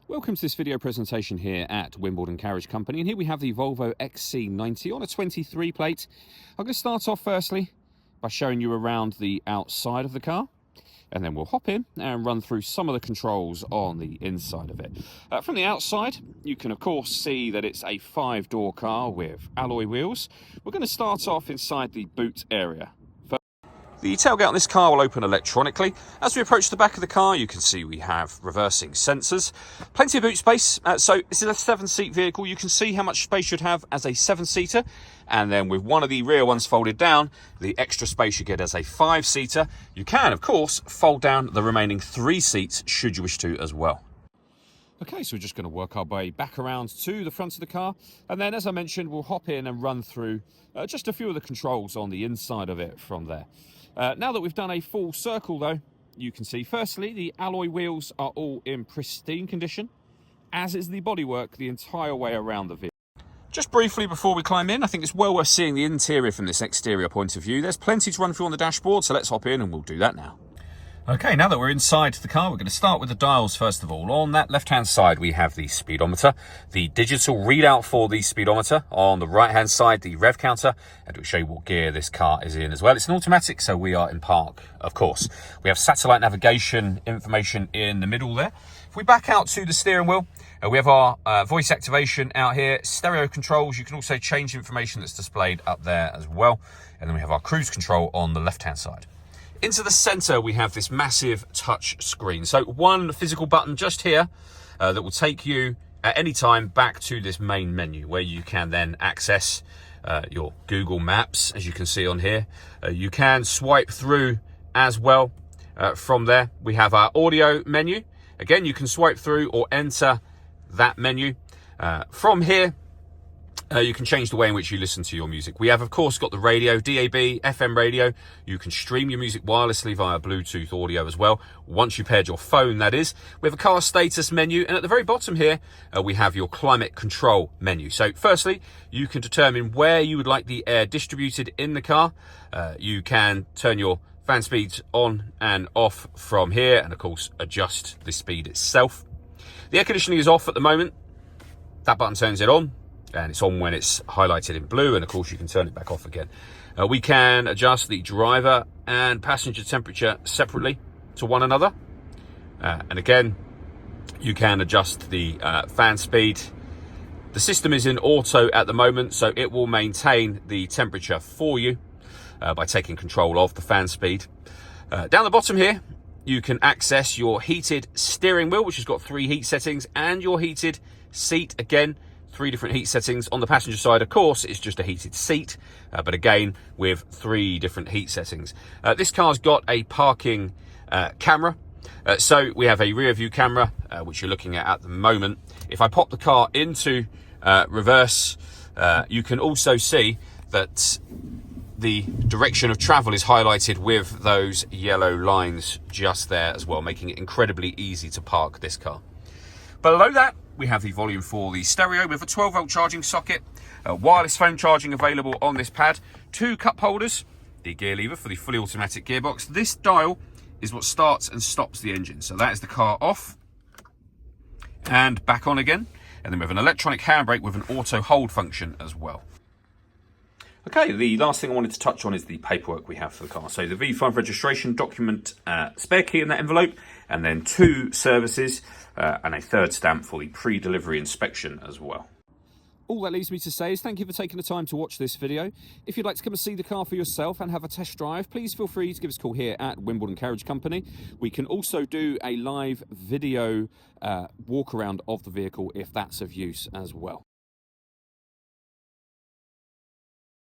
Welcome to this video presentation here at Wimbledon Carriage Company, and here we have the Volvo XC90 on a 23 plate. I'm going to start off firstly by showing you around the outside of the car, and then we'll hop in and run through some of the controls on the inside of it. From the outside, you can of course see that it's a 5-door car with alloy wheels. We're going to start off inside the boot area. The tailgate on this car will open electronically. As we approach the back of the car, you can see we have reversing sensors. Plenty of boot space. So this is a 7-seat vehicle. You can see how much space you'd have as a 7-seater. And then with one of the rear ones folded down, the extra space you get as a 5-seater. You can, of course, fold down the remaining 3 seats should you wish to as well. Okay, so we're just going to work our way back around to the front of the car. And then, as I mentioned, we'll hop in and run through just a few of the controls on the inside of it from there. Now that we've done a full circle though, you can see firstly the alloy wheels are all in pristine condition, as is the bodywork the entire way around the vehicle. Just briefly before we climb in, I think it's well worth seeing the interior from this exterior point of view. There's plenty to run through on the dashboard, so let's hop in and we'll do that now. Okay, now that we're inside the car, we're going to start with the dials first of all. On that left-hand side, we have the speedometer, the digital readout for the speedometer. On the right-hand side, the rev counter, and we'll show you what gear this car is in as well. It's an automatic, so we are in park, of course. We have satellite navigation information in the middle there. If we back out to the steering wheel, we have our voice activation out here, stereo controls. You can also change information that's displayed up there as well. And then we have our cruise control on the left-hand side. Into the center, we have this massive touch screen. So one physical button just here that will take you at any time back to this main menu where you can then access your Google Maps, as you can see on here. You can swipe through as well from there. We have our audio menu. Again, you can swipe through or enter that menu. From here, you can change the way in which you listen to your music. We have, of course, got the radio, DAB, FM radio. You can stream your music wirelessly via Bluetooth audio as well, once you paired your phone, that is. We have a car status menu, and at the very bottom here, we have your climate control menu. So firstly, you can determine where you would like the air distributed in the car. You can turn your fan speeds on and off from here, and of course, adjust the speed itself. The air conditioning is off at the moment. That button turns it on. And it's on when it's highlighted in blue, and of course you can turn it back off again. We can adjust the driver and passenger temperature separately to one another. And again, you can adjust the fan speed. The system is in auto at the moment, so it will maintain the temperature for you by taking control of the fan speed. Down the bottom here, you can access your heated steering wheel, which has got 3 heat settings, and your heated seat, again, 3 different heat settings. On the passenger side, of course, it's just a heated seat, but again, with 3 different heat settings. This car's got a parking camera. So we have a rear view camera, which you're looking at the moment. If I pop the car into reverse, you can also see that the direction of travel is highlighted with those yellow lines just there as well, making it incredibly easy to park this car. Below that, we have the volume for the stereo with a 12-volt charging socket, wireless phone charging available on this pad, 2 cup holders, the gear lever for the fully automatic gearbox. This dial is what starts and stops the engine. So that is the car off and back on again. And then we have an electronic handbrake with an auto hold function as well. Okay, the last thing I wanted to touch on is the paperwork we have for the car. So the V5 registration document, spare key in that envelope, and then 2 services and a 3rd stamp for the pre-delivery inspection as well. All that leaves me to say is thank you for taking the time to watch this video. If you'd like to come and see the car for yourself and have a test drive, please feel free to give us a call here at Wimbledon Carriage Company. We can also do a live video walk around of the vehicle if that's of use as well.